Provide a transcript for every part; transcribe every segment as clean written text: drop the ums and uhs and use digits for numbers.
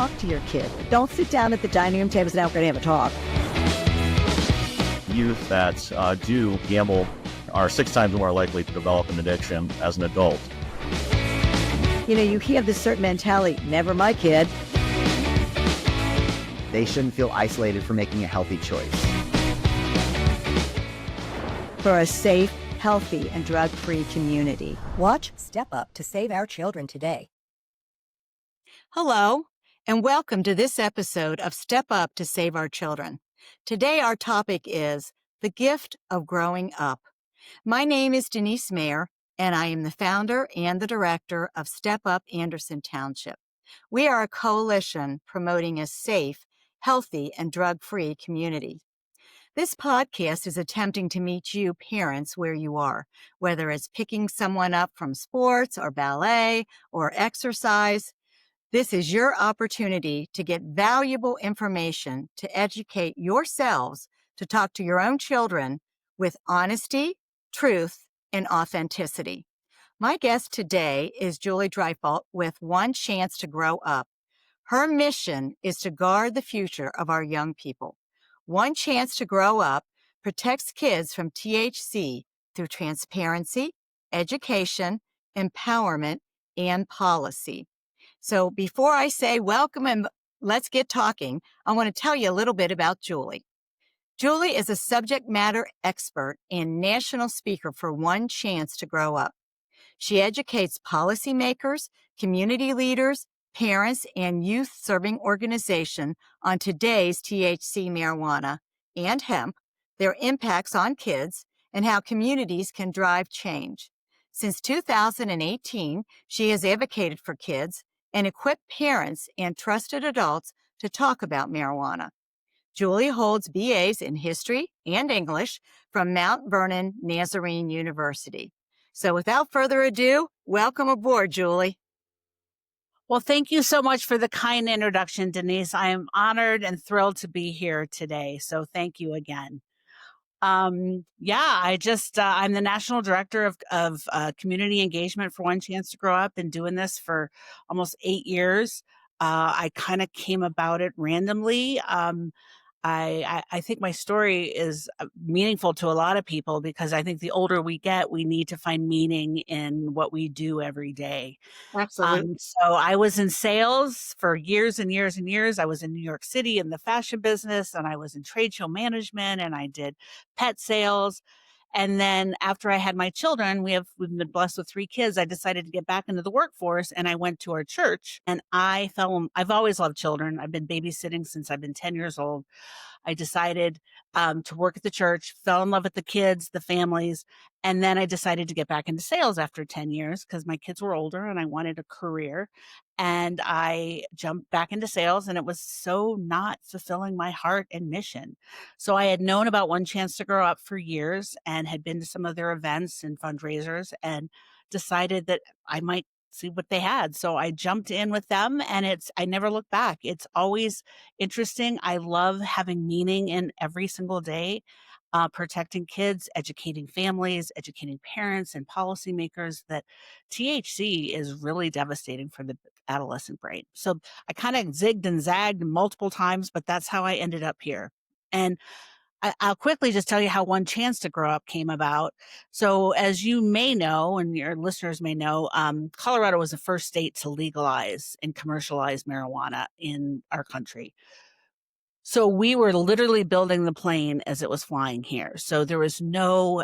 talk to your kid. Don't sit down at the dining room table and say, now we're going to have a talk. Youth that do gamble are 6 times more likely to develop an addiction as an adult. You have this certain mentality, never my kid. They shouldn't feel isolated for making a healthy choice. For a safe, healthy, and drug-free community. Watch Step Up to Save Our Children today. Hello, and welcome to this episode of Step Up to Save Our Children. Today, our topic is the gift of growing up. My name is Denise Mayer, and I am the founder and the director of Step Up Anderson Township. We are a coalition promoting a safe, healthy, and drug-free community. This podcast is attempting to meet you parents where you are, whether it's picking someone up from sports or ballet or exercise. This is your opportunity to get valuable information to educate yourselves to talk to your own children with honesty, truth, and authenticity. My guest today is Julie Driefaldt with One Chance to Grow Up. Her mission is to guard the future of our young people. One Chance to Grow Up protects kids from THC through transparency, education, empowerment, and policy. So before I say welcome and let's get talking, I want to tell you a little bit about Julie. Julie is a subject matter expert and national speaker for One Chance to Grow Up. She educates policymakers, community leaders, parents, and youth-serving organizations on today's THC marijuana and hemp, their impacts on kids, and how communities can drive change. Since 2018, she has advocated for kids and equipped parents and trusted adults to talk about marijuana. Julie holds BAs in History and English from Mount Vernon Nazarene University. So without further ado, welcome aboard, Julie. Well, thank you so much for the kind introduction, Denise. I am honored and thrilled to be here today. So thank you again. I'm the national director of community engagement for One Chance to Grow Up. Been doing this for almost 8 years. I kind of came about it randomly. I think my story is meaningful to a lot of people because I think the older we get, we need to find meaning in what we do every day. Absolutely. So I was in sales for years and years and years. I was in New York City in the fashion business, and I was in trade show management, and I did pet sales. And then after I had my children, we've been blessed with 3 kids. I decided to get back into the workforce, and I went to our church, and I've always loved children. I've been babysitting since I've been 10 years old. I decided to work at the church, fell in love with the kids, the families, and then I decided to get back into sales after 10 years because my kids were older and I wanted a career. And I jumped back into sales, and it was so not fulfilling my heart and mission. So I had known about One Chance to Grow Up for years and had been to some of their events and fundraisers and decided that I might see what they had. So I jumped in with them, and I never looked back. It's always interesting. I love having meaning in every single day, protecting kids, educating families, educating parents and policymakers that THC is really devastating for the adolescent brain. So I kind of zigged and zagged multiple times, but that's how I ended up here. And I'll quickly just tell you how One Chance to Grow Up came about. So as you may know, and your listeners may know, Colorado was the first state to legalize and commercialize marijuana in our country. So we were literally building the plane as it was flying here. So there was no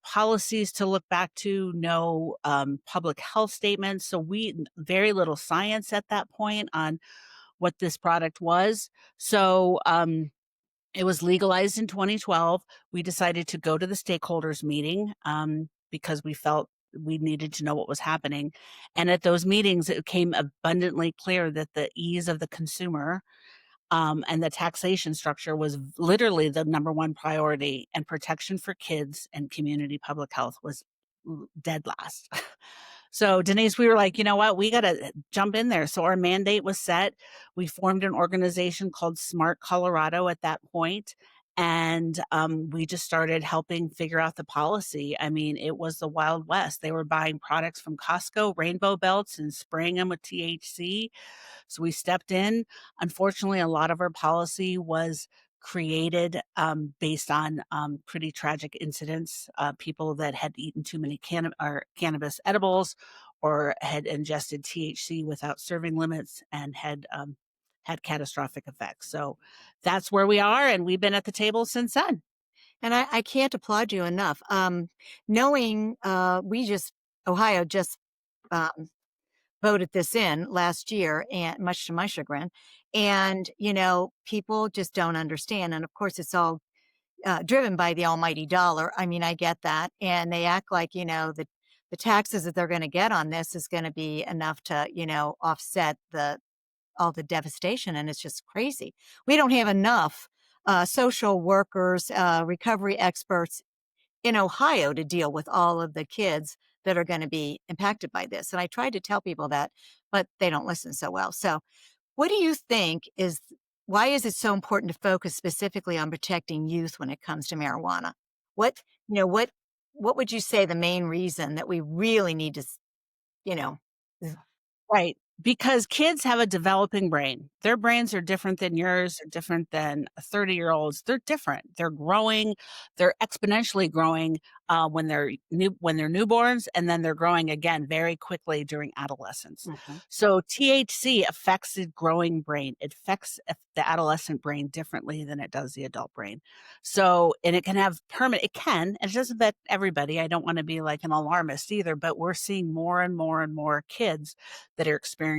policies to look back to, no public health statements. So very little science at that point on what this product was. So it was legalized in 2012. We decided to go to the stakeholders meeting because we felt we needed to know what was happening. And at those meetings, it became abundantly clear that the ease of the consumer and the taxation structure was literally the number one priority, and protection for kids and community public health was dead last. So Denise, we were like, you know what, we got to jump in there. So our mandate was set. We formed an organization called Smart Colorado at that point. And we just started helping figure out the policy. I mean, it was the Wild West. They were buying products from Costco, rainbow belts, and spraying them with THC. So we stepped in. Unfortunately, a lot of our policy was created based on pretty tragic incidents, people that had eaten too many cannabis edibles or had ingested THC without serving limits and had catastrophic effects. So that's where we are, and we've been at the table since then. And I can't applaud you enough. Knowing Ohio just um, voted this in last year, and much to my chagrin. And, people just don't understand. And of course, it's all driven by the almighty dollar. I mean, I get that. And they act like, the taxes that they're going to get on this is going to be enough to, offset all the devastation. And it's just crazy. We don't have enough social workers, recovery experts in Ohio to deal with all of the kids that are going to be impacted by this. And I tried to tell people that, but they don't listen so well. So what do you think why is it so important to focus specifically on protecting youth when it comes to marijuana? What, what would you say the main reason that we really need to, you know, Right. Because kids have a developing brain. Their brains are different than yours, are different than 30-year-olds. They're different. They're growing. They're exponentially growing when they're newborns, and then they're growing again very quickly during adolescence. Mhm. So THC affects the growing brain. It affects the adolescent brain differently than it does the adult brain. So, and it can have it can, and it doesn't affect everybody. I don't want to be like an alarmist either, but we're seeing more and more and more kids that are experiencing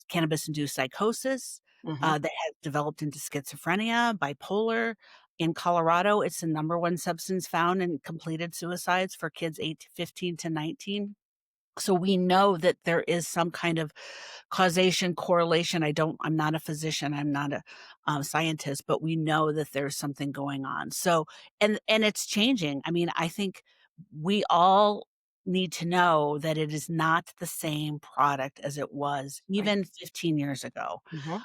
cannabis-induced psychosis Mhm. that has developed into schizophrenia, bipolar. In Colorado, it's the number one substance found in completed suicides for kids 15 to 19. So we know that there is some kind of causation, correlation. I'm not a physician. I'm not a scientist, but we know that there's something going on. So, and it's changing. I mean, I think we all need to know that it is not the same product as it was Right. even 15 years ago. Mhm.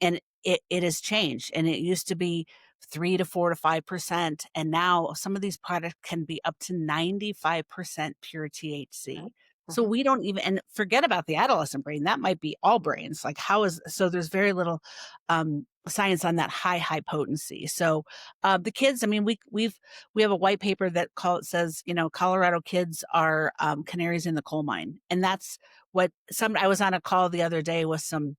And it has changed, and it used to be 3 to 4 to 5%, and now some of these products can be up to 95% pure THC. Right. So Mhm. we don't even, and forget about the adolescent brain, that might be all brains. Like so there's very little science on that high potency. So the kids, I mean, we have a white paper that says, Colorado kids are canaries in the coal mine. And that's I was on a call the other day with some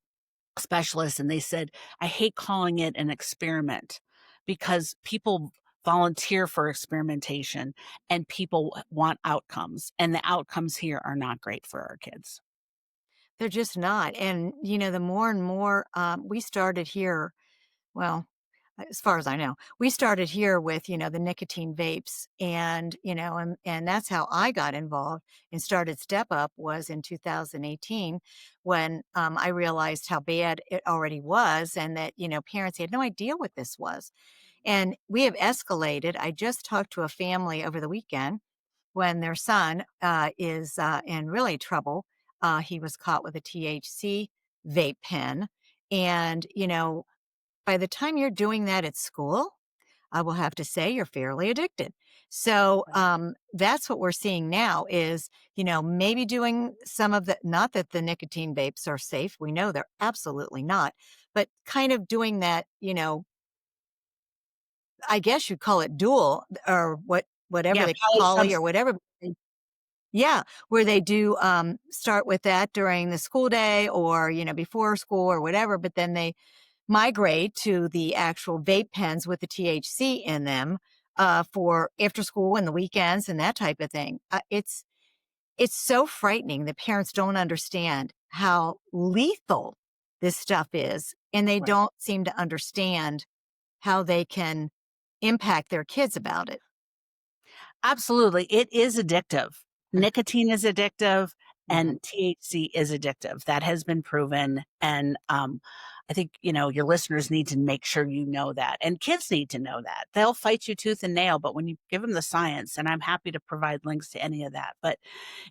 specialists, and they said, I hate calling it an experiment because people volunteer for experimentation and people want outcomes, and the outcomes here are not great for our kids. They're just not. And, the more and more we started here, well, as far as I know, we started here with, the nicotine vapes and that's how I got involved and started Step Up was in 2018 when I realized how bad it already was and that, parents had no idea what this was. And we have escalated. I just talked to a family over the weekend when their son is in really trouble. He was caught with a THC vape pen. And, by the time you're doing that at school, I will have to say you're fairly addicted. So that's what we're seeing now is, maybe doing some of the, not that the nicotine vapes are safe. We know they're absolutely not, but kind of doing that, I guess you'd call it dual or whatever Yeah, they poly or polysubstance. whatever. Yeah, where they do start with that during the school day or, before school or whatever, but then they migrate to the actual vape pens with the THC in them for after school and the weekends and that type of thing. It's so frightening that parents don't understand how lethal this stuff is, and they Right. don't seem to understand how they can impact their kids about it. Absolutely. It is addictive. Nicotine is addictive Mhm. and THC is addictive. That has been proven. And I think, your listeners need to make sure you know that. And kids need to know that. They'll fight you tooth and nail, but when you give them the science, and I'm happy to provide links to any of that, but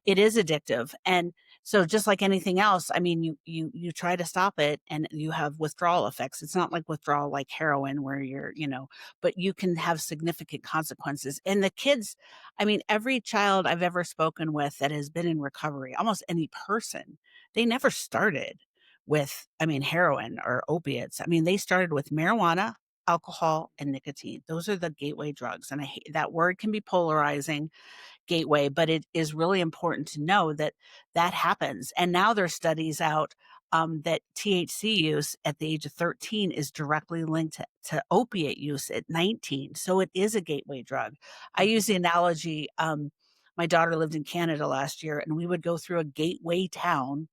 it is addictive. And So just like anything else, I mean, you try to stop it and you have withdrawal effects. It's not like withdrawal like heroin where but you can have significant consequences. And the kids, I mean, every child I've ever spoken with that has been in recovery, almost any person, they never started with, I mean, heroin or opiates. I mean, they started with marijuana, alcohol, and nicotine. Those are the gateway drugs. And I hate that word can be polarizing, gateway, but it is really important to know that that happens. And now there's studies out that THC use at the age of 13 is directly linked to opiate use at 19. So it is a gateway drug. I use the analogy. My daughter lived in Canada last year, and we would go through a gateway town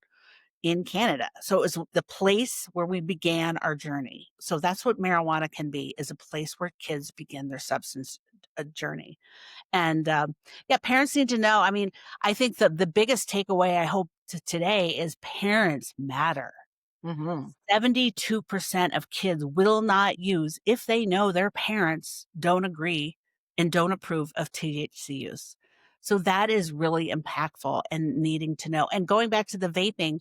in Canada. So it was the place where we began our journey. So that's what marijuana can be, is a place where kids begin their substance journey. And yeah, parents need to know. I mean, I think the biggest takeaway I hope today is parents matter. Mm-hmm. 72% of kids will not use if they know their parents don't agree and don't approve of THC use. So that is really impactful and needing to know. And going back to the vaping,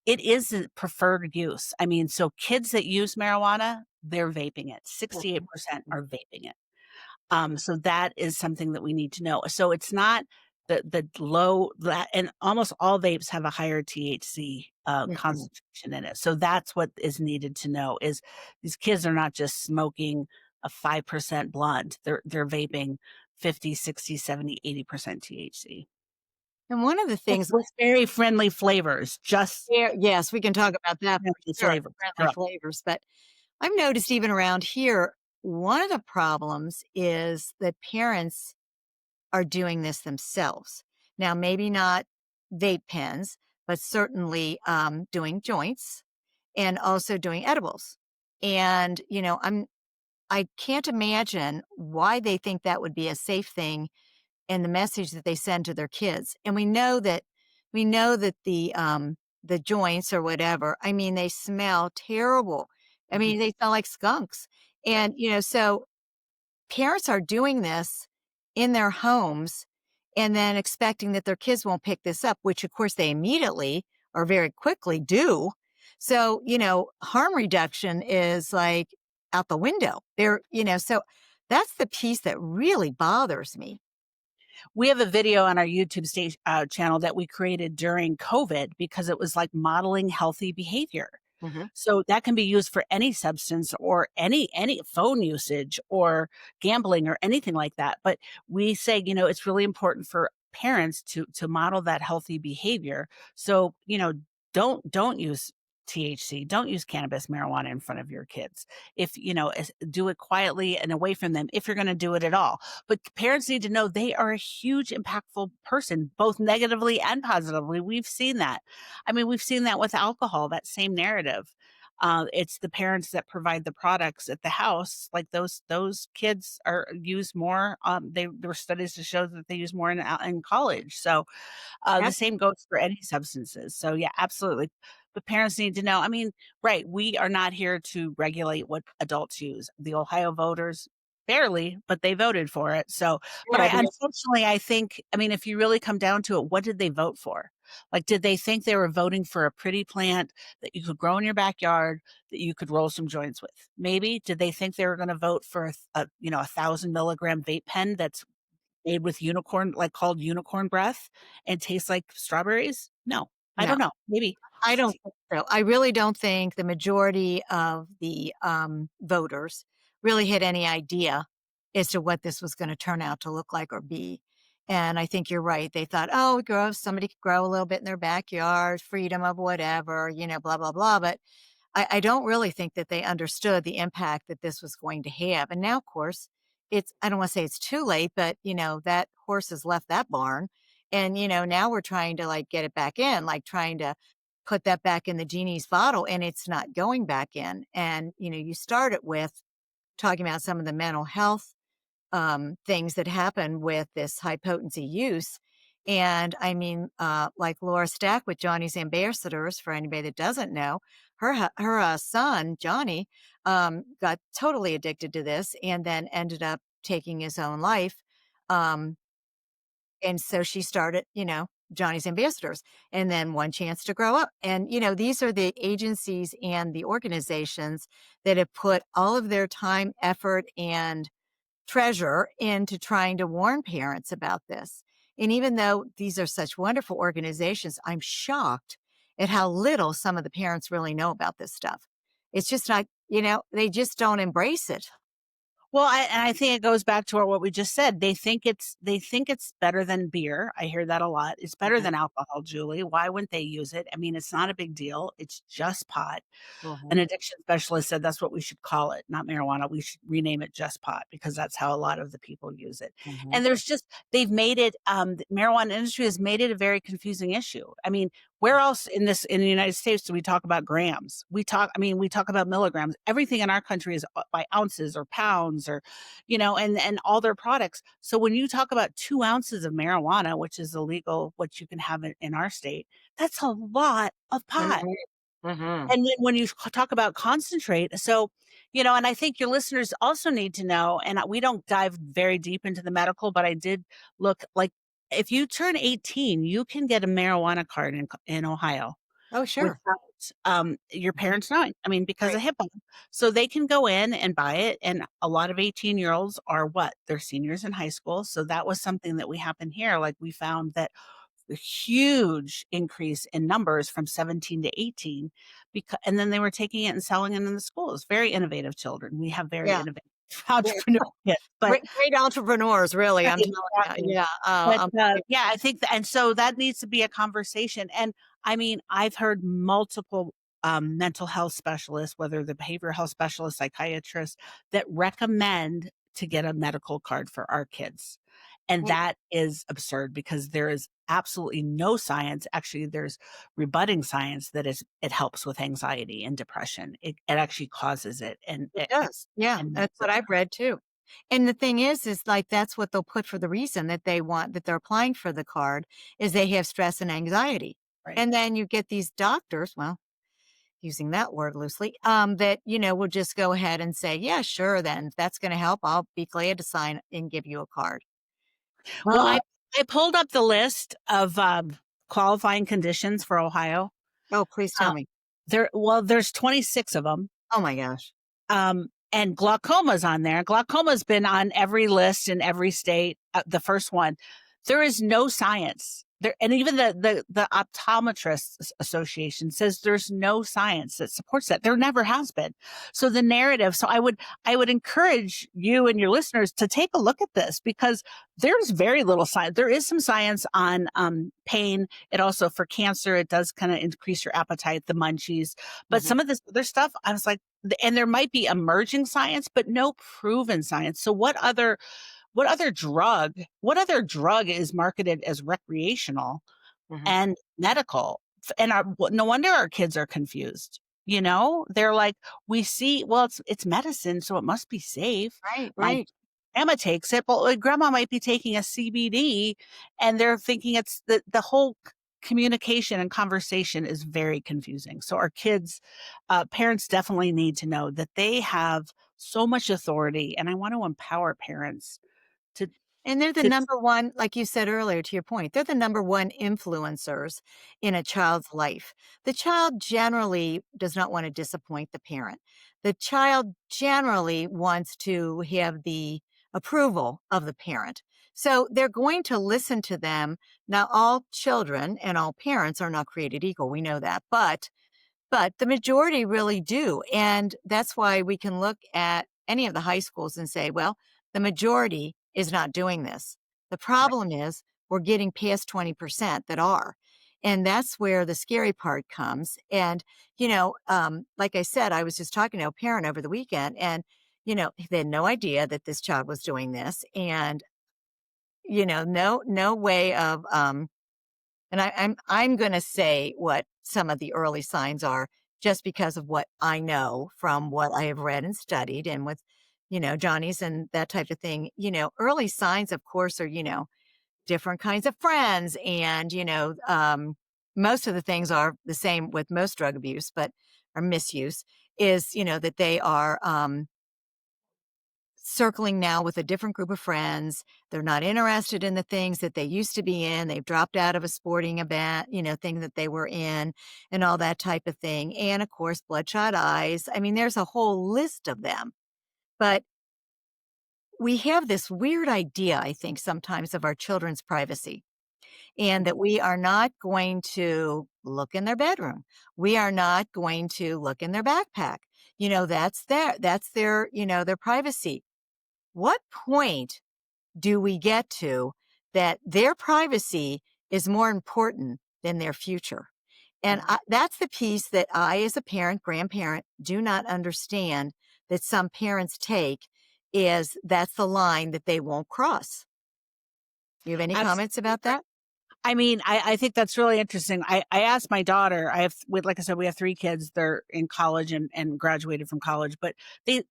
it is a preferred use. I mean, so kids that use marijuana, they're vaping it. 68% are vaping it. So that is something that we need to know. So it's not the low, and almost all vapes have a higher THC concentration in it. So that's what is needed to know, is these kids are not just smoking a 5% blunt. They're vaping 50, 60, 70, 80% THC. And one of the things, With very friendly flavors, just yes, we can talk about that for friendly sure, flavors. friendly flavors. But I've noticed even around here, one of the problems is that parents are doing this themselves. Now, maybe not vape pens, but certainly doing joints and also doing edibles. And, I can't imagine why they think that would be a safe thing and the message that they send to their kids. And we know that the joints or whatever, I mean, they smell terrible. I mean, they smell like skunks. And, so parents are doing this in their homes and then expecting that their kids won't pick this up, which of course they immediately or very quickly do. So, harm reduction is like out the window. So that's the piece that really bothers me. We have a video on our YouTube channel that we created during COVID because it was like modeling healthy behavior. Mhm. So that can be used for any substance or any phone usage or gambling or anything like that. But we say, it's really important for parents to model that healthy behavior. So, don't use THC, don't use cannabis, marijuana in front of your kids. If, do it quietly and away from them if you're going to do it at all. But parents need to know they are a huge impactful person, both negatively and positively. We've seen that. I mean, we've seen that with alcohol, that same narrative. It's the parents that provide the products at the house. Like those kids are used more. There were studies to show that they use more in college. So the same goes for any substances. So yeah, absolutely. But parents need to know. I mean, right? We are not here to regulate what adults use. The Ohio voters barely, but they voted for it. So, but unfortunately, I think, I mean, if you really come down to it, what did they vote for? Like, did they think they were voting for a pretty plant that you could grow in your backyard that you could roll some joints with? Maybe. Did they think they were going to vote for a 1,000 milligram vape pen that's made with called unicorn breath and tastes like strawberries? No, I No. don't know. Maybe. I don't think so. I really don't think the majority of the voters really had any idea as to what this was going to turn out to look like or be. And I think you're right. They thought, oh, somebody could grow a little bit in their backyard, freedom of whatever, blah, blah, blah. But I don't really think that they understood the impact that this was going to have. And now, of course, I don't want to say it's too late, but, that horse has left that barn. And, now we're trying to get it back in, trying to put that back in the genie's bottle, and it's not going back in. And, you started with talking about some of the mental health things that happen with this high potency use. And I mean, like Laura Stack with Johnny's Ambassadors, for anybody that doesn't know, her son, Johnny, got totally addicted to this and then ended up taking his own life. And so she started, Johnny's ambassadors, and then One Chance to Grow Up. And, these are the agencies and the organizations that have put all of their time, effort, and treasure into trying to warn parents about this. And even though these are such wonderful organizations, I'm shocked at how little some of the parents really know about this stuff. It's just not, they just don't embrace it. Well, I think it goes back to what we just said. They think it's better than beer. I hear that a lot. It's better than alcohol, Julie. Why wouldn't they use it? I mean, it's not a big deal. It's just pot. An addiction specialist said that's what we should call it, not marijuana. We should rename it just pot because that's how a lot of the people use it. And they've made it, the marijuana industry has made it a very confusing issue. I mean, where else in the United States do we talk about grams? We talk about milligrams. Everything in our country is by ounces or pounds or, and all their products. So when you talk about 2 ounces of marijuana, which is illegal, what you can have in our state, that's a lot of pot. And then when you talk about concentrate, so, and I think your listeners also need to know, and we don't dive very deep into the medical, but I did look, like, if you turn 18, you can get a marijuana card in Ohio. Oh, sure. Without your parents knowing. I mean, because of HIPAA. So they can go in and buy it. And a lot of 18-year-olds are what? They're seniors in high school. So that was something that we happened here. Like, we found that a huge increase in numbers from 17 to 18, and then they were taking it and selling it in the schools. Very innovative children. We have very innovative entrepreneurs. But great entrepreneurs, really. I'm telling you. Yeah. I think and so that needs to be a conversation. And I mean, I've heard multiple mental health specialists, whether the behavioral health specialists, psychiatrists, that recommend to get a medical card for our kids. And that is absurd because there is absolutely no science. Actually, there's rebutting science that it helps with anxiety and depression. It actually causes it. And it does. Yeah. That's what I've read too. And the thing is like, that's what they'll put for the reason that they're applying for the card is they have stress and anxiety. Right. And then you get these doctors, well, using that word loosely, that, will just go ahead and say, yeah, sure. Then if that's going to help, I'll be glad to sign and give you a card. Well, I pulled up the list of qualifying conditions for Ohio. Oh, please tell me. There's 26 of them. Oh my gosh. And glaucoma's on there. Glaucoma's been on every list in every state. The first one, there is no science there, and even the Optometrists Association says there's no science that supports that. There never has been. So the narrative. So I would encourage you and your listeners to take a look at this because there's very little science. There is some science on pain. It also for cancer. It does kind of increase your appetite, the munchies. But some of this other stuff, I was like, and there might be emerging science, but no proven science. So what other drug is marketed as recreational and medical? And no wonder our kids are confused. They're like, we see, well, it's medicine, so it must be safe. Right. Grandma takes it, but grandma might be taking a CBD and they're thinking it's the whole communication and conversation is very confusing. So our kids, parents definitely need to know that they have so much authority, and I want to empower parents. And they're the number one, like you said earlier, to your point, they're the number one influencers in a child's life. The child generally does not want to disappoint the parent. The child generally wants to have the approval of the parent. So they're going to listen to them. Now, all children and all parents are not created equal. We know that, but the majority really do. And that's why we can look at any of the high schools and say, well, the majority is not doing this. The problem is we're getting past 20% that are. And that's where the scary part comes. And, like I said, I was just talking to a parent over the weekend and, they had no idea that this child was doing this. And, no way of, and I'm going to say what some of the early signs are just because of what I know from what I have read and studied and with, Johnny's and that type of thing. Early signs, of course, are, different kinds of friends. And, most of the things are the same with most drug abuse, but or misuse is, that they are circling now with a different group of friends. They're not interested in the things that they used to be in. They've dropped out of a sporting event, thing that they were in and all that type of thing. And of course, bloodshot eyes. I mean, there's a whole list of them. But we have this weird idea, I think, sometimes of our children's privacy, and that we are not going to look in their bedroom. We are not going to look in their backpack. That's their their privacy. What point do we get to that their privacy is more important than their future? And that's the piece that I, as a parent, grandparent, do not understand, that some parents take, is that's the line that they won't cross. You have any comments about that? I mean, I think that's really interesting. I asked my daughter, like I said, we have 3 kids. They're in college and graduated from college, but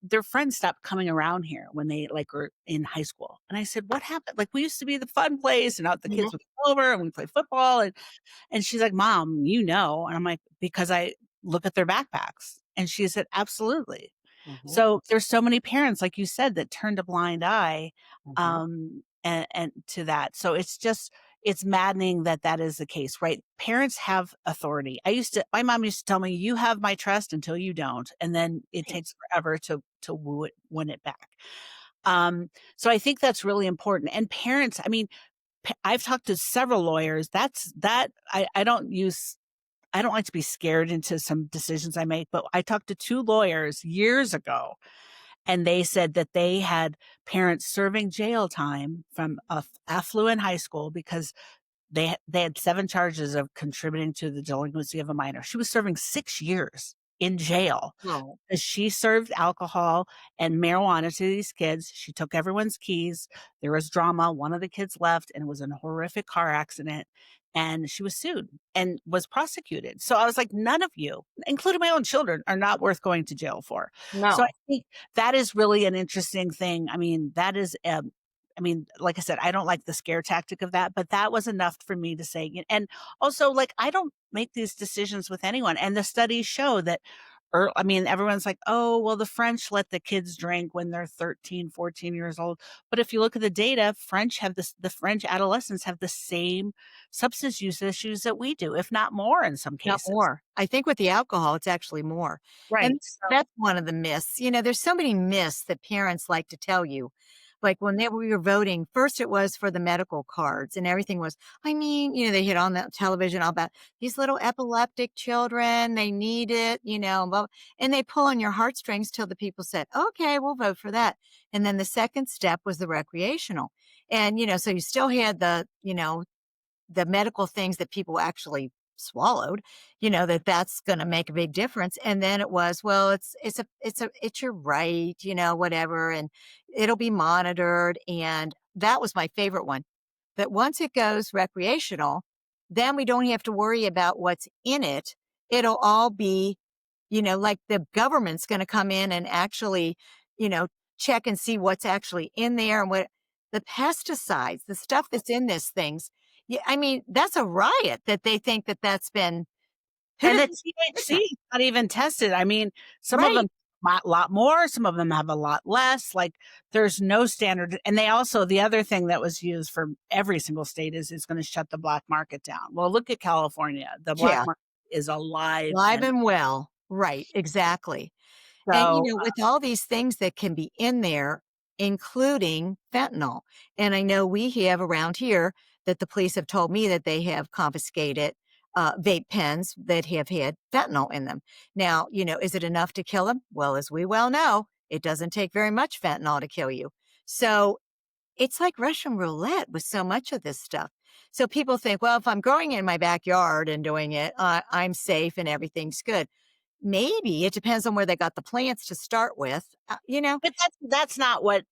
their friends stopped coming around here when they were in high school. And I said, what happened? Like, we used to be the fun place, and out the kids would come over and we play football. And she's like, Mom, And I'm like, because I look at their backpacks. And she said, absolutely. So there's so many parents, like you said, that turned a blind eye, and to that. So it's maddening that is the case, right? Parents have authority. My mom used to tell me, you have my trust until you don't. And then it takes forever to win it back. So I think that's really important. And parents, I mean, I've talked to several lawyers. I don't like to be scared into some decisions I make, but I talked to 2 lawyers years ago, and they said that they had parents serving jail time from a affluent high school because they had 7 charges of contributing to the delinquency of a minor. She was serving 6 years in jail. No. She served alcohol and marijuana to these kids. She took everyone's keys. There was drama. One of the kids left, and it was a horrific car accident. And she was sued and was prosecuted. So I was like, none of you, including my own children, are not worth going to jail for. No. So I think that is really an interesting thing. I mean, like I said, I don't like the scare tactic of that, but that was enough for me to say. And also, I don't make these decisions with anyone. And the studies show that, everyone's like, oh, well, the French let the kids drink when they're 13, 14 years old. But if you look at the data, the French adolescents have the same substance use issues that we do, if not more in some Not cases. more. I think with the alcohol, it's actually more. Right. And that's one of the myths. There's so many myths that parents like to tell you. Like when we were voting, first it was for the medical cards, and everything was, they hit on the television all about these little epileptic children, they need it, and they pull on your heartstrings till the people said, okay, we'll vote for that. And then the second step was the recreational. And, so you still had the medical things that people actually swallowed, that's going to make a big difference. And then it was, well, it's your right, whatever. And it'll be monitored. And that was my favorite one. That once it goes recreational, then we don't have to worry about what's in it. It'll all be, like the government's going to come in and actually, check and see what's actually in there, and what the pesticides, the stuff that's in these things. Yeah, that's a riot that they think that that's been. And the THC is not even tested. Some of them a lot more, some of them have a lot less. There's no standard. And the other thing that was used for every single state is going to shut the black market down. Well, look at California. The black market is alive and well. Right, exactly. So, and with all these things that can be in there, including fentanyl. And I know we have around here that the police have told me that they have confiscated vape pens that have had fentanyl in them. Now, is it enough to kill them? Well, as we well know, it doesn't take very much fentanyl to kill you. So it's like Russian roulette with so much of this stuff. So people think, well, if I'm growing in my backyard and doing it, I'm safe and everything's good. Maybe it depends on where they got the plants to start with, But that's not what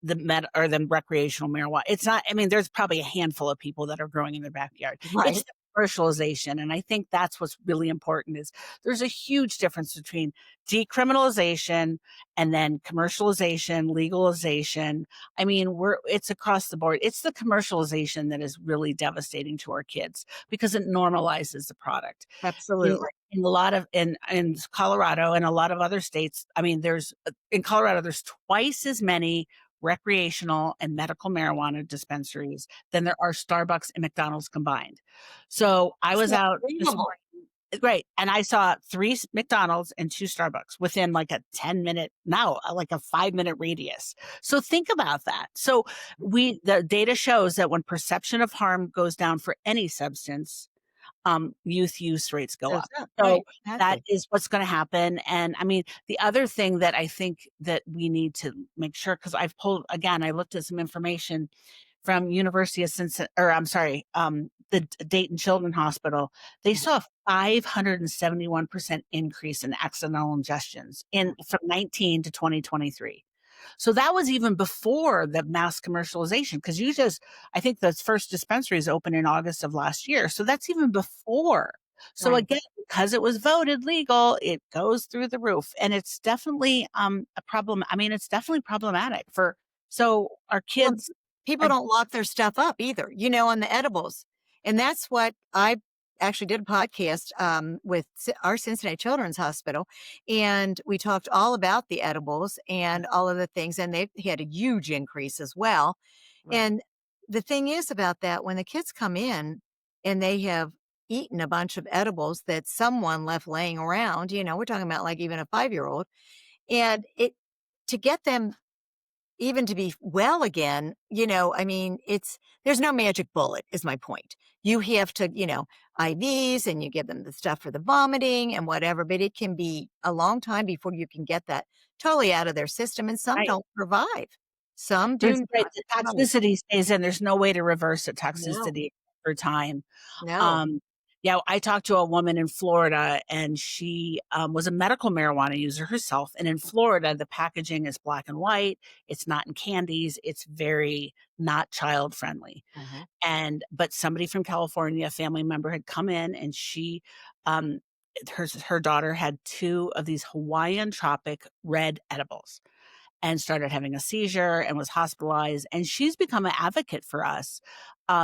the recreational marijuana. It's not. There's probably a handful of people that are growing in their backyard. Right. It's the commercialization. And I think that's what's really important is there's a huge difference between decriminalization and then commercialization, legalization. I mean, it's across the board. It's the commercialization that is really devastating to our kids because it normalizes the product. Absolutely. In a lot of in Colorado and a lot of other states, I mean, in Colorado, there's twice as many recreational and medical marijuana dispensaries than there are Starbucks and McDonald's combined. So I was out this morning. Right. And I saw 3 McDonald's and 2 Starbucks within like a 10-minute, now like a 5-minute radius. So think about that. So the data shows that when perception of harm goes down for any substance, youth use rates go up. So Right, that exactly. is what's going to happen. And I mean, the other thing that I think that we need to make sure, because I looked at some information from University of Cincinnati, or I'm sorry, the Dayton Children's Hospital. They saw a 571% increase in accidental ingestions from 19 to 2023. So that was even before the mass commercialization, because I think the first dispensaries opened in August of last year. So that's even before. So Right. again, because it was voted legal, it goes through the roof. And it's definitely a problem. I mean, it's definitely problematic so our Well, kids people are don't lock their stuff up either, on the edibles. And that's what I actually did a podcast with our Cincinnati Children's Hospital. And we talked all about the edibles and all of the things. And they had a huge increase as well. Right. And the thing is about that, when the kids come in and they have eaten a bunch of edibles that someone left laying around, we're talking about like even a 5-year-old, and to get them even to be well again, I mean, there's no magic bullet is my point. You have to, IVs, and you give them the stuff for the vomiting and whatever, but it can be a long time before you can get that totally out of their system. And some right. don't survive. Some There's do right, not the survive. toxicity stays in. There's no way to reverse the No, toxicity over time. no. Um, yeah, I talked to a woman in Florida, and she was a medical marijuana user herself. And in Florida, the packaging is black and white. It's not in candies. It's very not child friendly. But somebody from California, a family member, had come in, and um, her daughter had 2 of these Hawaiian tropic red edibles and started having a seizure and was hospitalized. And she's become an advocate for us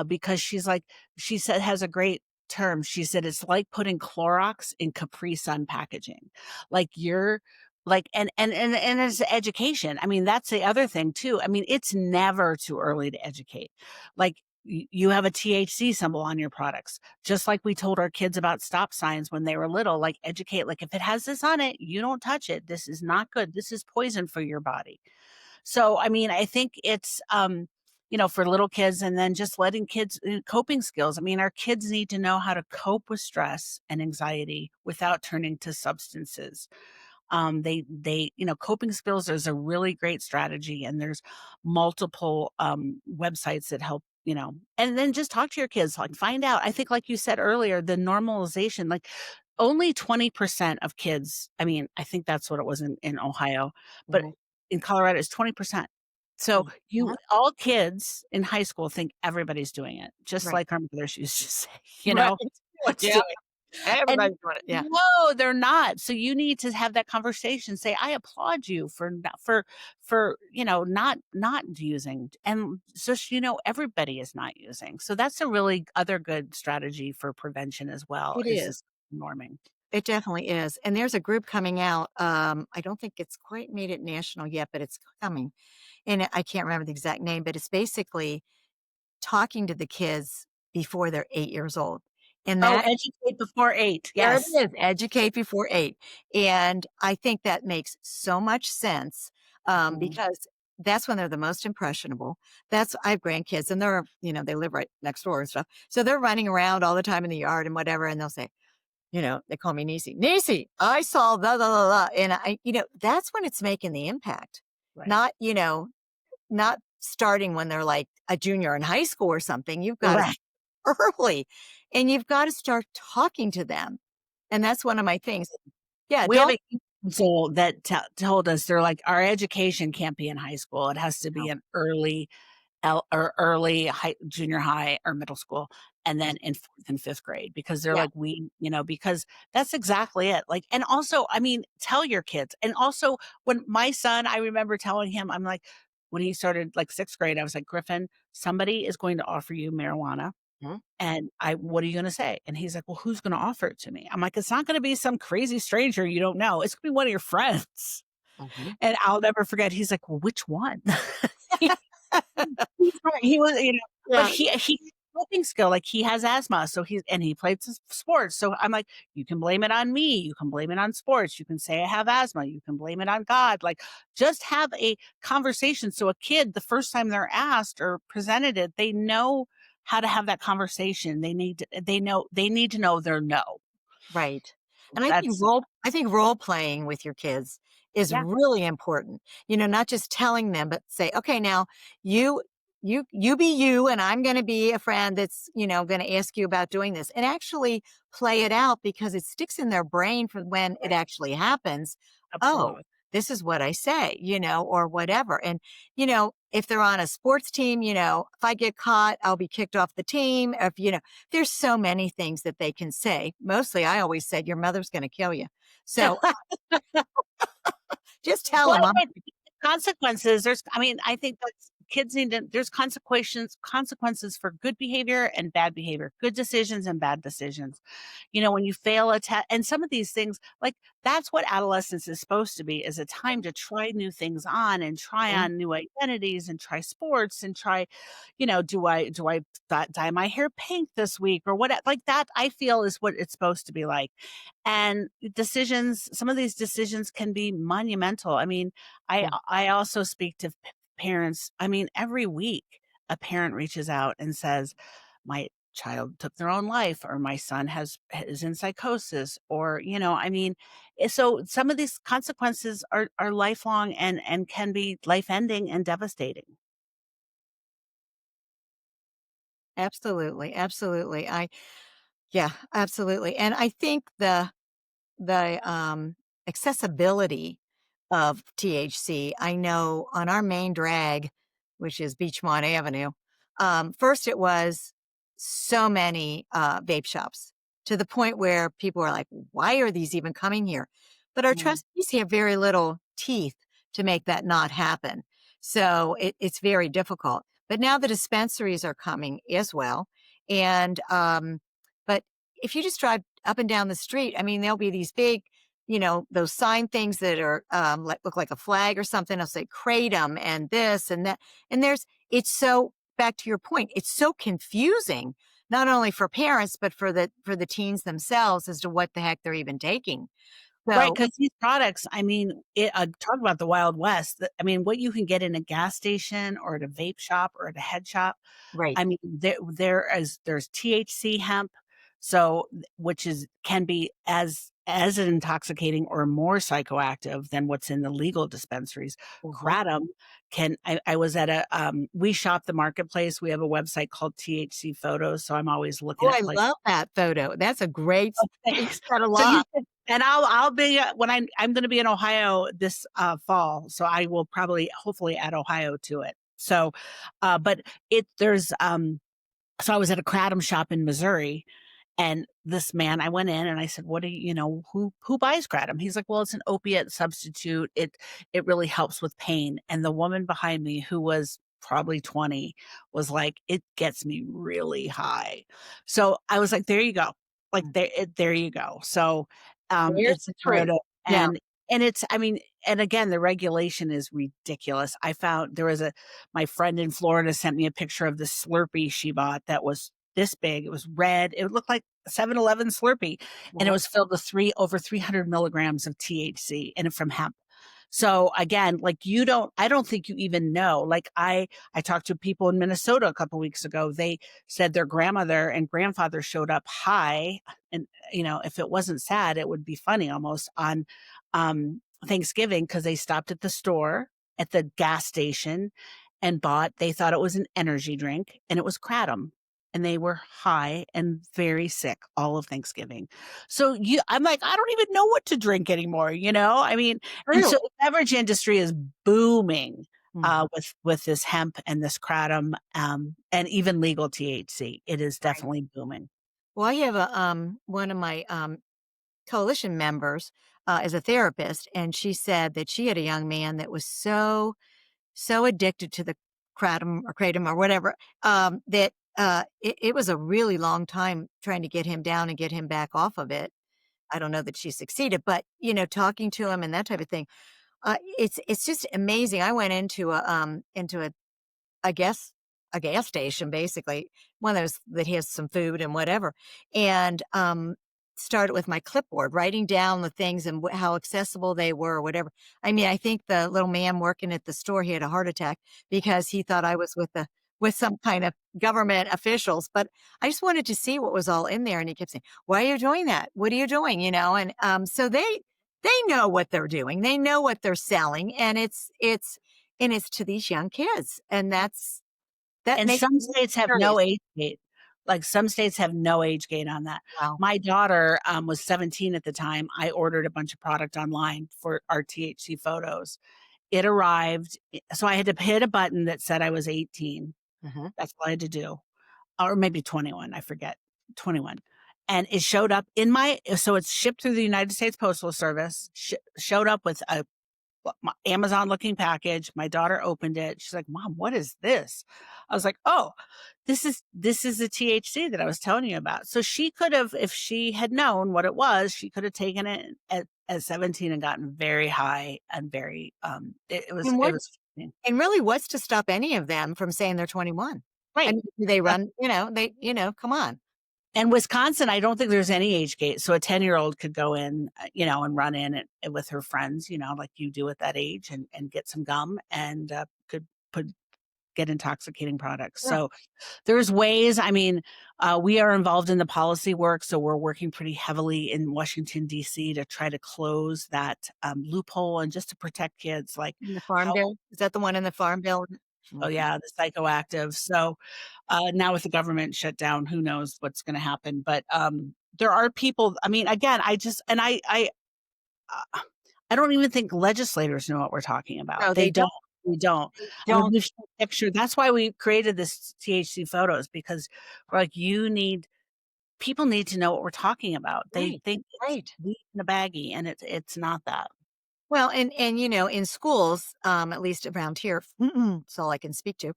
because she said, has a great term. She said, it's like putting Clorox in Capri Sun packaging. Like and it's education. I mean, that's the other thing too. I mean, it's never too early to educate. Like, you have a THC symbol on your products, just like we told our kids about stop signs when they were little. Like, educate, like, if it has this on it, you don't touch it. This is not good. This is poison for your body. So, I mean, I think it's for little kids, and then just letting kids coping skills. I mean, our kids need to know how to cope with stress and anxiety without turning to substances. Coping skills is a really great strategy, and there's multiple websites that help, and then just talk to your kids, like, find out. I think, like you said earlier, the normalization, like, only 20% of kids, I mean, I think that's what it was in Ohio, but Right. in Colorado it's 20%. So all kids in high school think everybody's doing it, just Right. like our mothers used to say, Right. let's Yeah. do it. And Everybody's doing it. Yeah. no, they're not. So you need to have that conversation. Say, I applaud you for not using. And so everybody is not using. So that's a really other good strategy for prevention as well, It is is. this norming. It definitely is. And there's a group coming out. I don't think it's quite made it national yet, but it's coming. And I can't remember the exact name, but it's basically talking to the kids before they're 8 years old. And Oh, that educate before 8. there it Yes. is, educate before 8. And I think that makes so much sense because that's when they're the most impressionable. I have grandkids, and they live right next door and stuff. So they're running around all the time in the yard and whatever. And they'll say, they call me Niecy. Niecy, I saw the, and that's when it's making the impact. Right. Not starting when they're like a junior in high school or something. You've got Right. to early, and you've got to start talking to them. And that's one of my things. Yeah. We have a council that told us, they're like, our education can't be in high school. It has to be an early junior high or middle school. and then in 4th and 5th grade, because they're Yeah. like, because that's exactly it. Like, and also, I mean, tell your kids. And also, when my son, I remember telling him, I'm like, when he started like 6th grade, I was like, Griffin, somebody is going to offer you marijuana. Mhm. And what are you going to say? And he's like, well, who's going to offer it to me? I'm like, it's not going to be some crazy stranger you don't know. It's going to be one of your friends. Mhm. And I'll never forget. He's like, well, which one? He's right, he was, but Yeah. he coping skill, like, he has asthma, so he plays sports, so I'm like, "You can blame it on me, you can blame it on sports, you can say I have asthma, you can blame it on God," like, just have a conversation so a kid, the first time they're asked or presented it, they know how to have that conversation, they need to know their no. Right. And That's I think role playing with your kids is yeah. really important. Not just telling them, but say, okay, now you you be you and I'm going to be a friend that's, going to ask you about doing this and actually play it out because it sticks in their brain for when it actually happens. Oh, Absolutely. this is what I say, or whatever. And, if they're on a sports team, if I get caught, I'll be kicked off the team. If, there's so many things that they can say. Mostly, I always said, your mother's going to kill you. So just tell Well, them. and consequences, I mean, I think that kids need to there's consequences for good behavior and bad behavior, good decisions and bad decisions. When you fail a test and some of these things, like, that's what adolescence is supposed to be, is a time to try new things on and try on new identities and try sports and try, do I dye my hair pink this week or what, like, that I feel is what it's supposed to be like. And some of these decisions can be monumental. I mean, I also speak to parents. I mean, every week a parent reaches out and says, my child took their own life, or my son is in psychosis, or, I mean, so some of these consequences are lifelong and can be life ending and devastating. Absolutely. Absolutely. Yeah, absolutely. And I think the accessibility of THC. I know on our main drag, which is Beachmont Avenue, first it was so many vape shops to the point where people are like, why are these even coming here? But our Mm. trustees have very little teeth to make that not happen. So it's very difficult. But now the dispensaries are coming as well. And, but if you just drive up and down the street, I mean, there'll be these big, those sign things that are look like a flag or something. I'll say kratom and this and that. And it's so, back to your point, it's so confusing, not only for parents, but for the teens themselves as to what the heck they're even taking. Right, So, because these products, I mean, talk about the Wild West. I mean, what you can get in a gas station or at a vape shop or at a head shop, right. I mean, there's THC hemp, so which can be as intoxicating or more psychoactive than what's in the legal dispensaries. Mhm. Kratom I was at we shop the marketplace. We have a website called THC Photos, so I'm always looking Oh, at I places. love that photo. That's a great, Thanks. said a So you lot. can, and I'll be when I'm going to be in Ohio this fall, so I will probably hopefully add Ohio to it. So, but there's so I was at a kratom shop in Missouri, and this man, I went in and I said, "What do who buys kratom?" He's like, "Well, it's an opiate substitute. It really helps with pain." And the woman behind me, who was probably 20, was like, "It gets me really high." So I was like, "There you go." Like, there you go. So There's it's the truth. part of Now, and it's, I mean, and again, the regulation is ridiculous. I found my friend in Florida sent me a picture of the Slurpee she bought that was this big. It was red. It looked like a 7-Eleven Slurpee, and it was filled with over 300 milligrams of THC and from hemp. So again, like, I don't think you even know. Like, I talked to people in Minnesota a couple weeks ago. They said their grandmother and grandfather showed up high, and if it wasn't sad, it would be funny almost, on Thanksgiving, because they stopped at the store, at the gas station, and they thought it was an energy drink, and it was kratom. And they were high and very sick all of Thanksgiving. So I'm like, I don't even know what to drink anymore. I mean, and true. so the beverage industry is booming. Mhm. with this hemp and this kratom, and even legal THC. It is Right. definitely booming. Well, I have a one of my coalition members is a therapist, and she said that she had a young man that was so addicted to the kratom or whatever, that it was a really long time trying to get him down and get him back off of it. I don't know that she succeeded, but talking to him and that type of thing, it's just amazing. I went into a I guess a gas station, basically, one of those that has some food and whatever, and started with my clipboard, writing down the things and how accessible they were, or whatever. I mean, I think the little man working at the store, he had a heart attack because he thought I was with some kind of government officials. But I just wanted to see what was all in there, and he kept saying, "Why are you doing that? What are you doing?" And so they know what they're doing, they know what they're selling, and it's to these young kids, and that And makes some me states have curious. no age gate. Like, some states have no age gate on that. Wow. My daughter, was 17 at the time. I ordered a bunch of product online for our THC photos. It arrived, so I had to hit a button that said I was 18. Mhm. That's all I had to do, or maybe 21, I forget, 21. And it showed up in my so it's shipped through the United States Postal Service, showed up with a Amazon looking package. My daughter opened it. She's like, "Mom, what is this?" I was like, "Oh, this is the THC that I was telling you about." So she could have, if she had known what it was, she could have taken it at 17 and gotten very high and very it was And it what was and really, what's to stop any of them from saying they're 21? I right. mean, do they run, come on. And Wisconsin, I don't think there's any age gate. So a 10-year-old could go in, and run in with her friends, like you do at that age, and get some gum, and could put get intoxicating products. Yeah. So there's ways. I mean, we are involved in the policy work, so we're working pretty heavily in Washington, D.C. to try to close that loophole and just to protect kids. Like, In the Farm how Bill? Is that the one in the Farm Bill? oh, Okay. yeah, the psychoactive. So, now with the government shut down, who knows what's gonna happen, but, there are people. I mean, again, I just and I don't even think legislators know what we're talking about. No, They they don't. don't. We don't. They I mean, don't. we've shown picture that's why we created this THC photos, because we're like, people need to know what we're talking about. They Right, think it's right. weed in a baggie, and it's not that. Well, and in schools, at least around here, it's all I can speak to,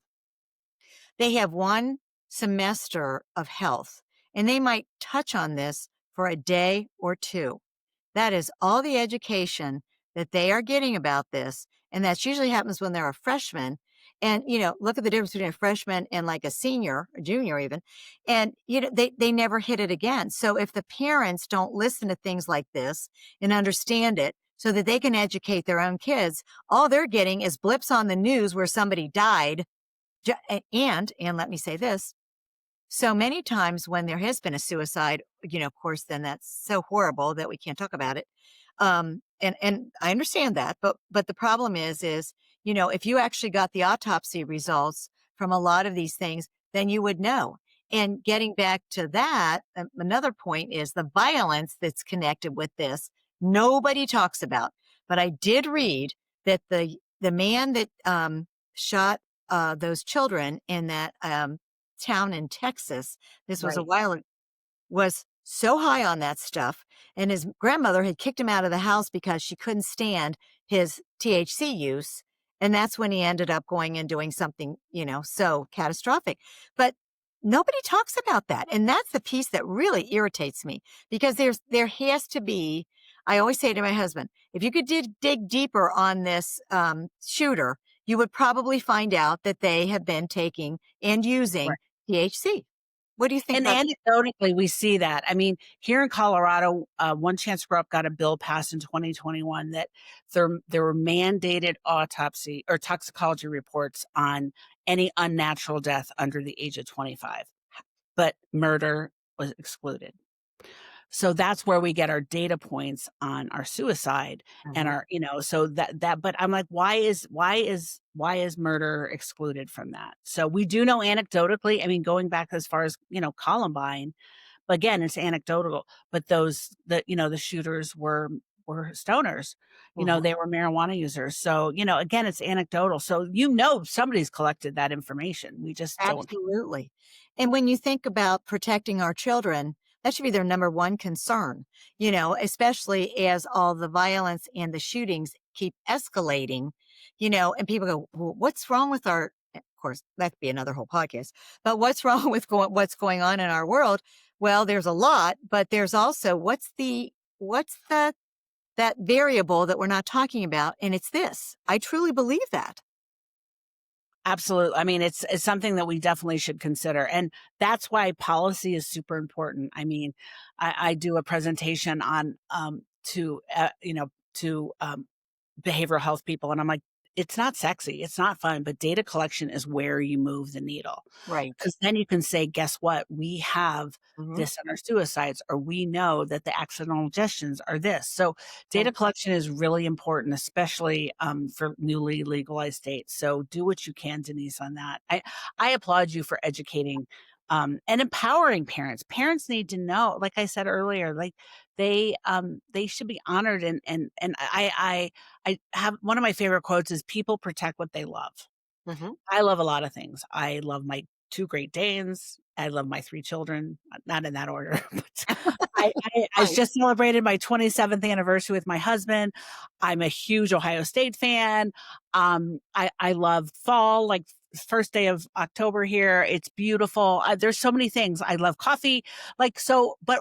they have one semester of health, and they might touch on this for a day or two. That is all the education that they are getting about this, and that usually happens when they're a freshman. And look at the difference between a freshman and like a senior, or junior even. And they never hit it again. So if the parents don't listen to things like this and understand it, so that they can educate their own kids, all they're getting is blips on the news where somebody died. And let me say this, so many times when there has been a suicide, of course, then that's so horrible that we can't talk about it. And I understand that, but the problem is, if you actually got the autopsy results from a lot of these things, then you would know. And getting back to that, another point is the violence that's connected with this. Nobody talks about, but I did read that the man that shot those children in that town in Texas, this was a Right. while ago, was so high on that stuff. And his grandmother had kicked him out of the house because she couldn't stand his THC use. And that's when he ended up going and doing something, so catastrophic. But nobody talks about that. And that's the piece that really irritates me, because there has to be, I always say to my husband, if you could dig deeper on this shooter, you would probably find out that they have been taking and using THC. What do you think And about anecdotally, we see that. I mean, here in Colorado, One Chance to Grow Up got a bill passed in 2021 that there were mandated autopsy or toxicology reports on any unnatural death under the age of 25, but murder was excluded. So that's where we get our data points on our suicide and Mhm. our, so but I'm like, why is murder excluded from that? So we do know anecdotally, I mean, going back as far as, Columbine, but again, it's anecdotal, but the shooters were were stoners. Mhm. They were marijuana users. So, again, it's anecdotal. So, somebody's collected that information. We just don't. Absolutely. And when you think about protecting our children, that should be their number one concern, especially as all the violence and the shootings keep escalating, and people go, well, what's wrong with our, of course, that could be another whole podcast, but what's wrong with what's going on in our world? Well, there's a lot, but there's also what's the that variable that we're not talking about. And it's this. I truly believe that. Absolutely. I mean, it's something that we definitely should consider. And that's why policy is super important. I mean, I do a presentation on to behavioral health people, and I'm like, it's not sexy, it's not fun, but data collection is where you move the needle. Right. Because then you can say, guess what? We have Mhm. this in our suicides, or we know that the accidental ingestions are this. So data Right. collection is really important, especially for newly legalized states. So do what you can, Denise, on that. I applaud you for educating and empowering parents. Parents need to know, like I said earlier, like they should be honored. And I have one of my favorite quotes is, people protect what they love. Mhm. I love a lot of things. I love my 2 Great Danes. I love my 3 children, not in that order, but I Right. just celebrated my 27th anniversary with my husband. I'm a huge Ohio State fan. I love fall, like first day of October here. It's beautiful. There's so many things. I love coffee, but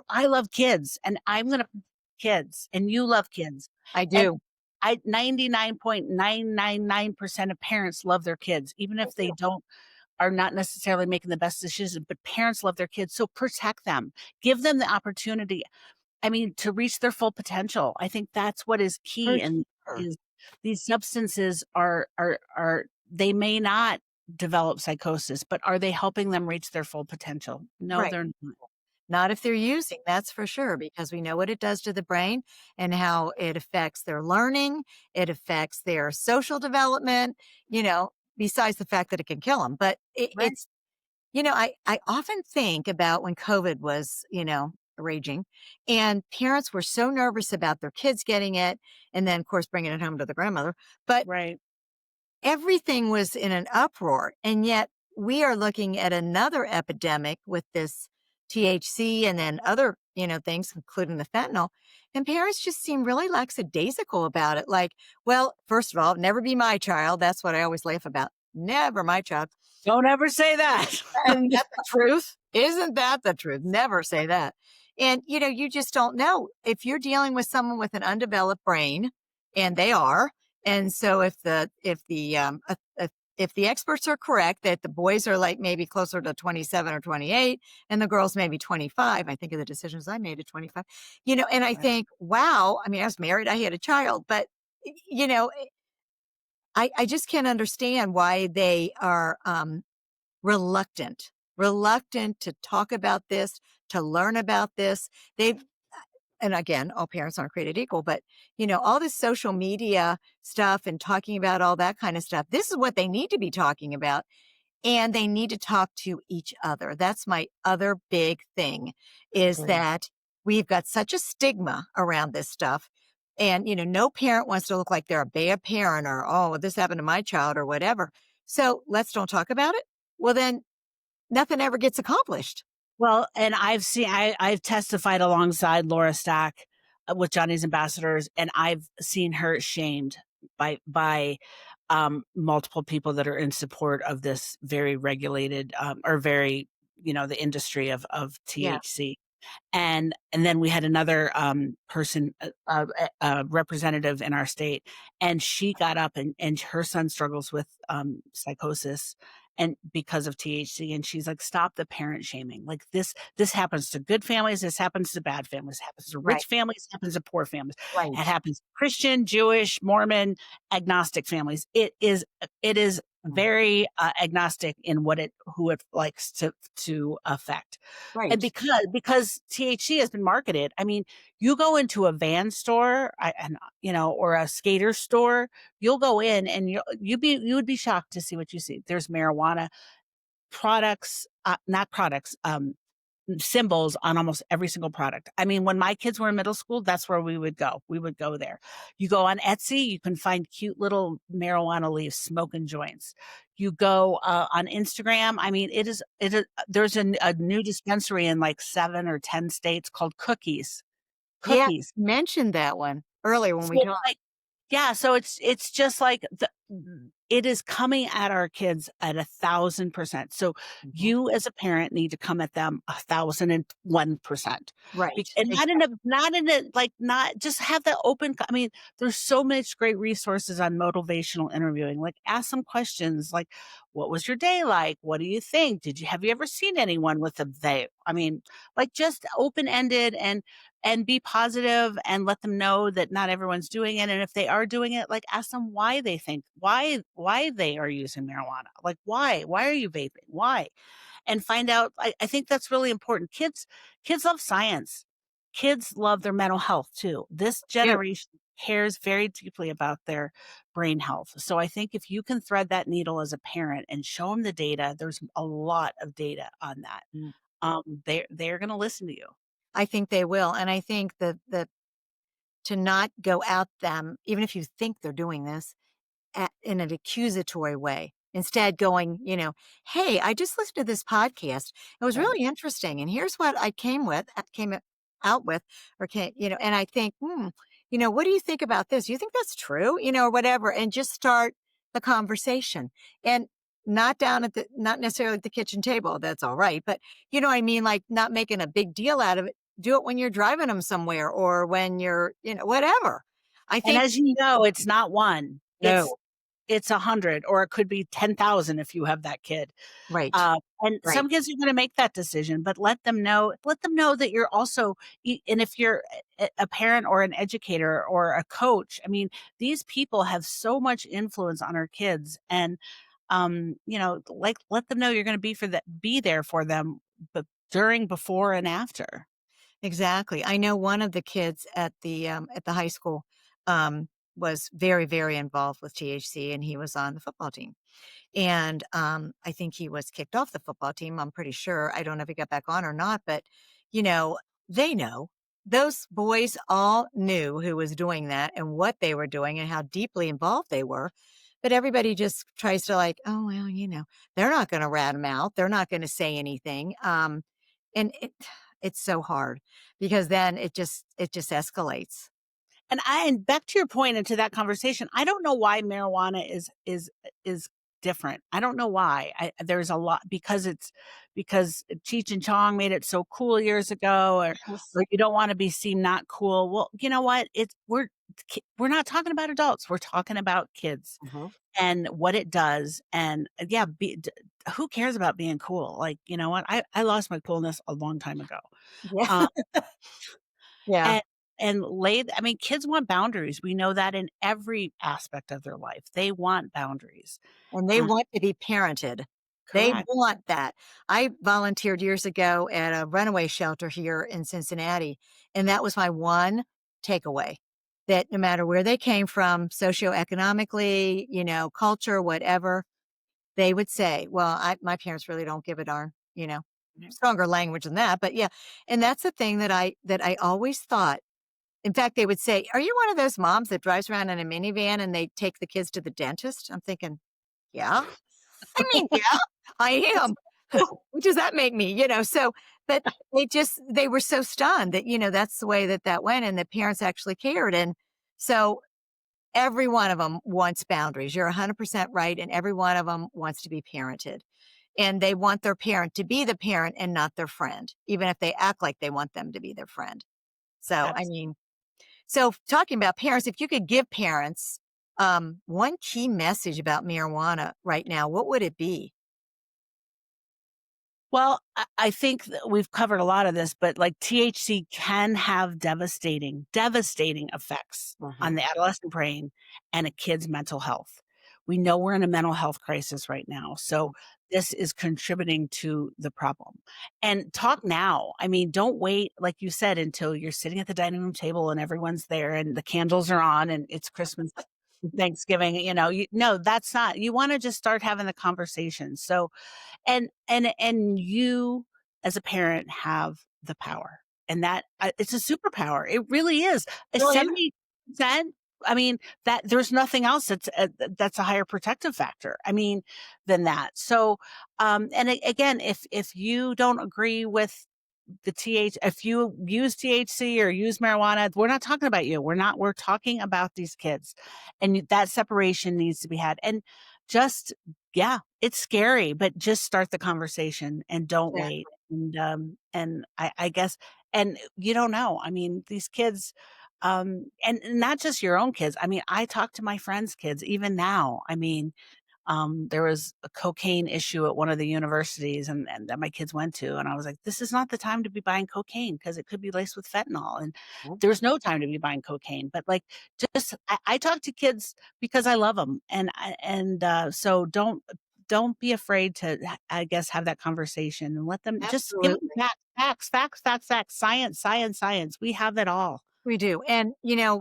I love kids, and I'm gonna kids, and you love kids. I And do. 99.999% of parents love their kids, even if they don't are not necessarily making the best decisions, but parents love their kids. So protect them, give them the opportunity. I mean, to reach their full potential. I think that's what is For key. And sure. is these substances are they may not develop psychosis, but are they helping them reach their full potential? No, Right. they're not. Not if they're using, that's for sure, because we know what it does to the brain and how it affects their learning, it affects their social development, besides the fact that it can kill them. But Right. I often think about when COVID was, raging, and parents were so nervous about their kids getting it, and then, of course, bringing it home to the grandmother. But Right. everything was in an uproar. And yet we are looking at another epidemic with this THC and then other, things, including the fentanyl. And parents just seem really lackadaisical about it. Like, well, first of all, never be my child. That's what I always laugh about. Never my child. Don't ever say that. Isn't that the truth? Isn't that the truth? Never say that. And, you just don't know if you're dealing with someone with an undeveloped brain, and they are. And so if the experts are correct that the boys are like maybe closer to 27 or 28 and the girls maybe 25, I think of the decisions I made at 25, and I think, wow, I mean, I was married, I had a child, but, you know, I just can't understand why they are, reluctant to talk about this, to learn about this. They've, and again, all parents aren't created equal, but all this social media stuff and talking about all that kind of stuff. This is what they need to be talking about. And they need to talk to each other. That's my other big thing, is Agree. that we've got such a stigma around this stuff. And, no parent wants to look like they're a bad parent, or, oh, this happened to my child, or whatever. So let's don't talk about it. Well, then nothing ever gets accomplished. Well, and I've testified alongside Laura Stack with Johnny's Ambassadors, and I've seen her shamed by multiple people that are in support of this very regulated or very, the industry of Yeah. THC. And then we had another person, representative in our state, and she got up, and her son struggles with psychosis and because of THC, and she's like, stop the parent shaming. Like, this happens to good families, this happens to bad families, it happens to Right. rich families, it happens to poor families, Right. it happens to Christian, Jewish, Mormon, agnostic families. It is very agnostic in who it likes to affect. Right. And because THC has been marketed, I mean, you go into a van store or a skater store, you'll go in and you would be shocked to see what you see. There's marijuana products, not products, symbols on almost every single product. I mean, when my kids were in middle school, that's where we would go. We would go there. You go on Etsy, you can find cute little marijuana leaves smoking joints. You go on Instagram. I mean, there's a new dispensary in like 7 or 10 states called Cookies. Yeah, Cookies. you mentioned that one earlier when So, we talked. like, yeah, so it's just like it is coming at our kids at 1,000%. So Mhm. you as a parent need to come at them 1,001%. Right. And not in a like not just have that open. I mean, there's so much great resources on motivational interviewing. Like ask some questions like, what was your day like? What do you think? Have you ever seen anyone with a they? I mean, like just open ended and be positive and let them know that not everyone's doing it. And if they are doing it, like ask them why they think, why they are using marijuana. Like why are you vaping? Why? And find out. I think that's really important. Kids love science. Kids love their mental health too. This Do. generation cares very deeply about their brain health. So I think if you can thread that needle as a parent and show them the data, there's a lot of data on that. Mm. They're going to listen to you. I think they will. And I think that to not go out them, even if you think they're doing this, in an accusatory way. Instead, going, hey, I just listened to this podcast. It was Right. really interesting, and here's what I came out with, or and I think, what do you think about this? You think that's true, or whatever, and just start the conversation, and not necessarily at the kitchen table. That's all right, but you know what I mean, like not making a big deal out of it. Do it when you're driving them somewhere, or when you're, whatever. I And think as you know, it's not one. no, It's 100, or it could be 10,000 if you have that kid. right, And right. some kids are gonna make that decision, but let them know that you're also and if you're a parent or an educator or a coach, I mean, these people have so much influence on our kids and, like, let them know you're gonna be there for them, but during, before, and after. Exactly. I know one of the kids at the high school was very, very involved with THC, and he was on the football team. And I think he was kicked off the football team. I'm pretty sure. I don't know if he got back on or not, but you know, they know. Those boys all knew who was doing that and what they were doing and how deeply involved they were. But everybody just tries to like, oh well, they're not going to rat them out. They're not going to say anything. And it's so hard because then it just escalates. And back to your point and to that conversation, I don't know why marijuana is different. I don't know why. There's a lot because Cheech and Chong made it so cool years ago, or you don't want to be seen not cool. Well, you know what? We're not talking about adults. We're talking about kids Mhm. and what it does. And yeah, who cares about being cool? Like, you know what? I lost my coolness a long time ago. Yeah. Um, Yeah. and I mean, kids want boundaries. We know that in every aspect of their life. They want boundaries. And they Uh, want to be parented. They correct. want that. I volunteered years ago at a runaway shelter here in Cincinnati, and that was my one takeaway, that no matter where they came from, socioeconomically, culture, whatever, they would say, well, my parents really don't give a darn, Yeah. stronger language than that. But yeah, and that's the thing that I always thought. In fact, they would say, are you one of those moms that drives around in a minivan and they take the kids to the dentist? I'm thinking, yeah. I mean, yeah, I am. What does that make me? So, but they were so stunned that, that's the way that went and the parents actually cared. And so every one of them wants boundaries. You're 100% right. And every one of them wants to be parented. And they want their parent to be the parent and not their friend, even if they act like they want them to be their friend. So, I Abs- mean, talking about parents, if you could give parents one key message about marijuana right now, what would it be? Well, I think that we've covered a lot of this, but like THC can have devastating effects on the adolescent brain and a kid's mental health. We know we're in a mental health crisis right now. So this is contributing to the problem. And talk now. I mean, don't wait, like you said, until you're sitting at the dining room table and everyone's there and the candles are on and it's Christmas, Thanksgiving. No, that's not. You want to just start having the conversation. So and you as a parent have the power. And that it's a superpower. It really is. A Well, yeah. 70%. I mean, that there's nothing else that's a higher protective factor. I mean, than that. So, again, if you don't agree with if you use THC or use marijuana, we're not talking about you. We're talking about these kids, and that separation needs to be had. And just, yeah, it's scary, but just start the conversation and don't wait. And I guess, and you don't know. I mean, these kids, and not just your own kids. I mean, I talk to my friends' kids even now. I mean, there was a cocaine issue at one of the universities and that my kids went to. And I was like, this is not the time to be buying cocaine because it could be laced with fentanyl. And there's no time to be buying cocaine. But like, I talk to kids because I love them. So don't be afraid to, I guess, have that conversation and let them just give them facts, science. We have it all. We do. And,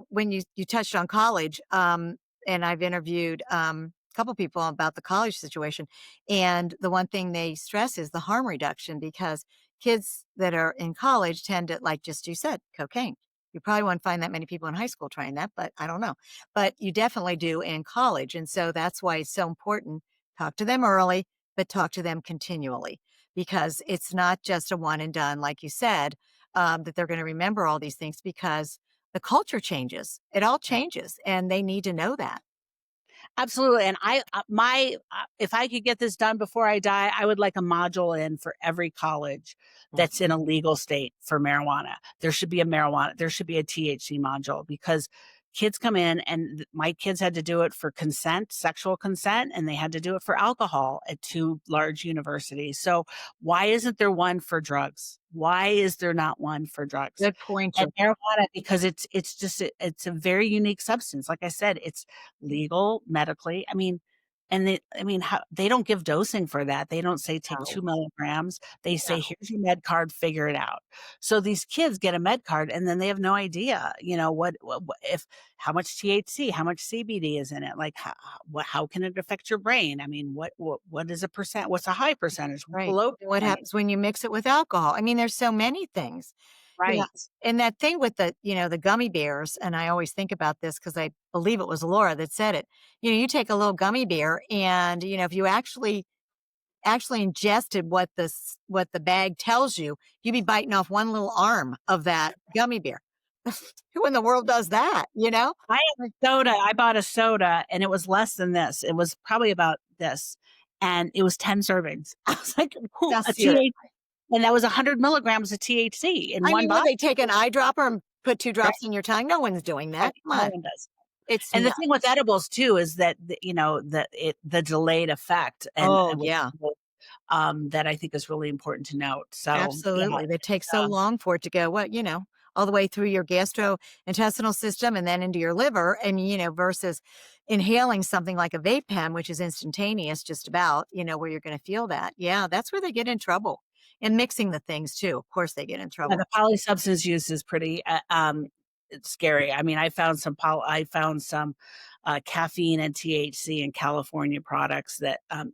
when you touched on college, and I've interviewed a couple people about the college situation. And the one thing they stress is the harm reduction, because kids that are in college tend to, like just you said, cocaine. You probably won't find that many people in high school trying that, but I don't know. But you definitely do in college. And so that's why it's so important. Talk to them early, but talk to them continually, because it's not just a one and done, like you said, that they're going to remember all these things, because the culture changes. It all changes, and they need to know that. Absolutely. And if I could get this done before I die, I would like a module in for every college that's in a legal state for marijuana. There should be a THC module, because kids come in, and my kids had to do it for sexual consent, and they had to do it for alcohol at two large universities. So why isn't there one for drugs? Why is there not one for drugs? Good point. And marijuana, because it's a very unique substance. Like I said, it's legal medically. I mean, they don't give dosing for that. They don't say take 2 milligrams. They say, here's your med card, figure it out. So these kids get a med card, and then they have no idea, how much THC, how much CBD is in it. Like, how can it affect your brain? I mean, what is a percent? What's a high percentage? Right. Low What percentage? happens when you mix it with alcohol? I mean, there's so many things. Right. And that thing with the gummy bears, and I always think about this because I believe it was Laura that said it. You take a little gummy bear, and if you actually ingested what the bag tells you, you'd be biting off one little arm of that gummy bear. Who in the world does that? I have a soda. I bought a soda, and it was less than this. It was probably about this, and it was 10 servings. I was like, That's a THC, and that was 100 milligrams of THC in one will bottle. they take an eyedropper and put 2 drops in your tongue? No one's doing that. Come No on. one does. And The thing with edibles too is that the delayed effect, that I think is really important to note. So absolutely. That takes so long for it to go, all the way through your gastrointestinal system and then into your liver. And, versus inhaling something like a vape pen, which is instantaneous, just about, where you're going to feel that. Yeah, that's where they get in trouble. And mixing the things too. Of course, they get in trouble. the polysubstance use is pretty it's scary. I mean, I found some caffeine and THC in California products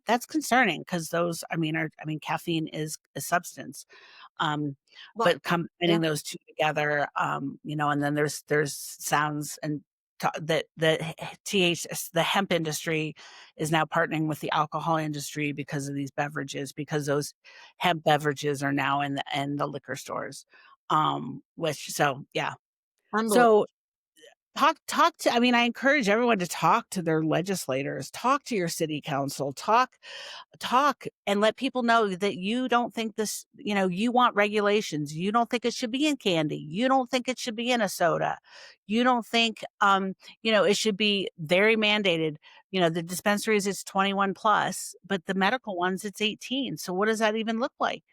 that's concerning, because those, caffeine is a substance. But combining those two together, and then there's sounds and the hemp industry is now partnering with the alcohol industry because of these beverages, because those hemp beverages are now in the liquor stores. So talk to, I encourage everyone to talk to their legislators, talk to your city council, talk and let people know that you don't think this, you want regulations. You don't think it should be in candy. You don't think it should be in a soda. You don't think, it should be very mandated. The dispensaries, it's 21 plus, but the medical ones, it's 18. So what does that even look like?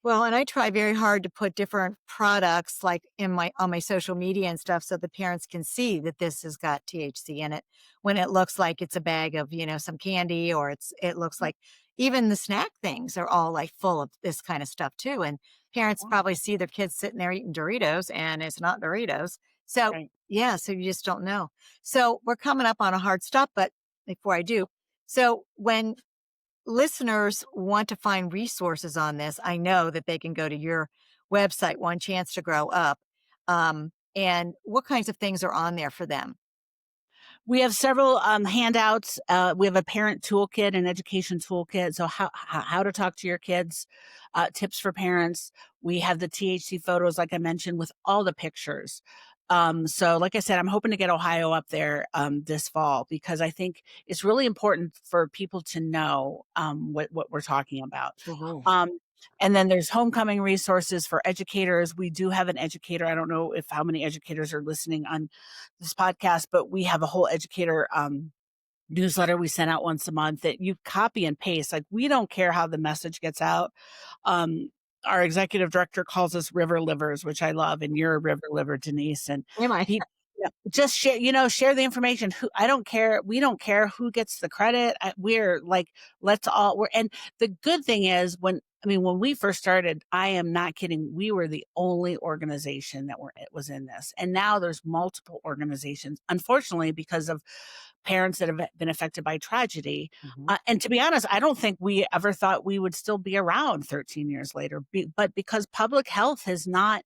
Well, and I try very hard to put different products like on my social media and stuff, so the parents can see that this has got THC in it, when it looks like it's a bag of, some candy, or it looks like even the snack things are all like full of this kind of stuff too. And parents probably see their kids sitting there eating Doritos, and it's not Doritos. So so you just don't know. So we're coming up on a hard stop, but before I do, so when listeners want to find resources on this, I know that they can go to your website, One Chance to Grow Up. And what kinds of things are on there for them? We have several handouts. We have a parent toolkit, an education toolkit. So how to talk to your kids, tips for parents. We have the THC photos, like I mentioned, with all the pictures. So like I said, I'm hoping to get Ohio up there this fall, because I think it's really important for people to know what we're talking about. Mhm. And then there's homecoming resources for educators. We do have an educator. I don't know if how many educators are listening on this podcast, but we have a whole educator newsletter we send out once a month that you copy and paste. Like, we don't care how the message gets out. Um, our executive director calls us river livers, which I love, and you're a river liver, Denise. And Am I? yeah, just share the information. I don't care. We don't care who gets the credit. We're like, and the good thing is, when we first started, I am not kidding, we were the only organization that was in this. And now there's multiple organizations, unfortunately, because of parents that have been affected by tragedy. Mhm. And to be honest, I don't think we ever thought we would still be around 13 years later, but because public health has not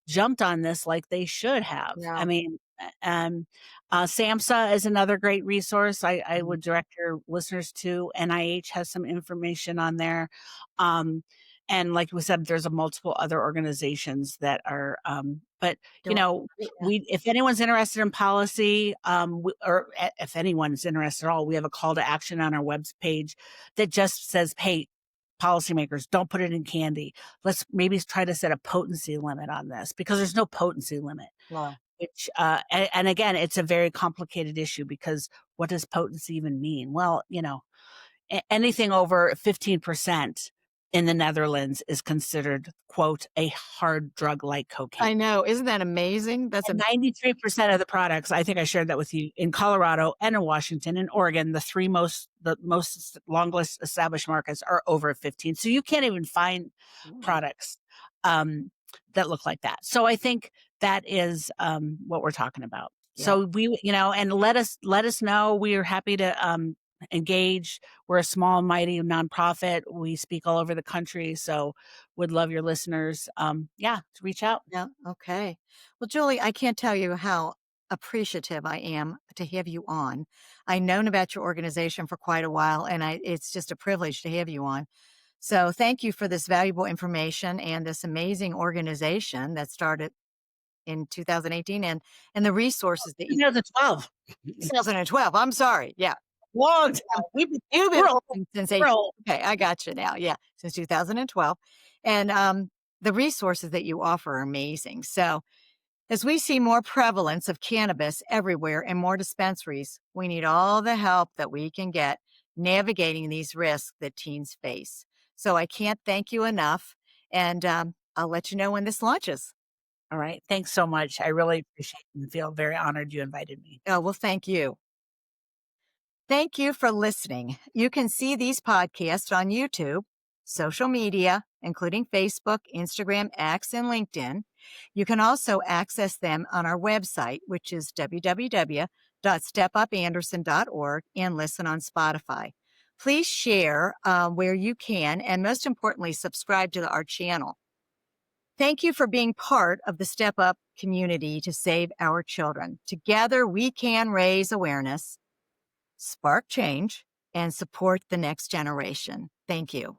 jumped on this like they should have. Yeah. I mean, SAMHSA is another great resource I would direct your listeners to. NIH has some information on there. And like we said, there's a multiple other organizations that are, but if anyone's interested in policy, if anyone's interested at all, we have a call to action on our web page that just says, hey, policymakers, don't put it in candy. Let's maybe try to set a potency limit on this, because there's no potency limit. Wow. Which, and again, it's a very complicated issue, because what does potency even mean? Well, anything over 15% in the Netherlands is considered, quote, a hard drug like cocaine. I know. Isn't that amazing? That's And 93% of the products, I think I shared that with you, in Colorado and in Washington and Oregon, the most longest established markets are over 15. So you can't even find products that look like that. So I think that is what we're talking about. Yeah. So and let us know. We are happy to engage. We're a small, mighty nonprofit. We speak all over the country. So would love your listeners. To reach out. Yeah. Okay. Well, Julie, I can't tell you how appreciative I am to have you on. I've known about your organization for quite a while, and it's just a privilege to have you on. So thank you for this valuable information and this amazing organization that started in 2018 and the resources that you 2012. 2012. I'm sorry. Yeah. Long time. You've been We're old. open since We're 18. old. Okay, I got you now. Yeah, since 2012. And the resources that you offer are amazing. So as we see more prevalence of cannabis everywhere and more dispensaries, we need all the help that we can get navigating these risks that teens face. So I can't thank you enough. And I'll let you know when this launches. All right. Thanks so much. I really appreciate it and feel very honored you invited me. Oh, well, thank you. Thank you for listening. You can see these podcasts on YouTube, social media, including Facebook, Instagram, X, and LinkedIn. You can also access them on our website, which is www.stepupanderson.org, and listen on Spotify. Please share where you can, and most importantly, subscribe to our channel. Thank you for being part of the Step Up community to save our children. Together, we can raise awareness, spark change, and support the next generation. Thank you.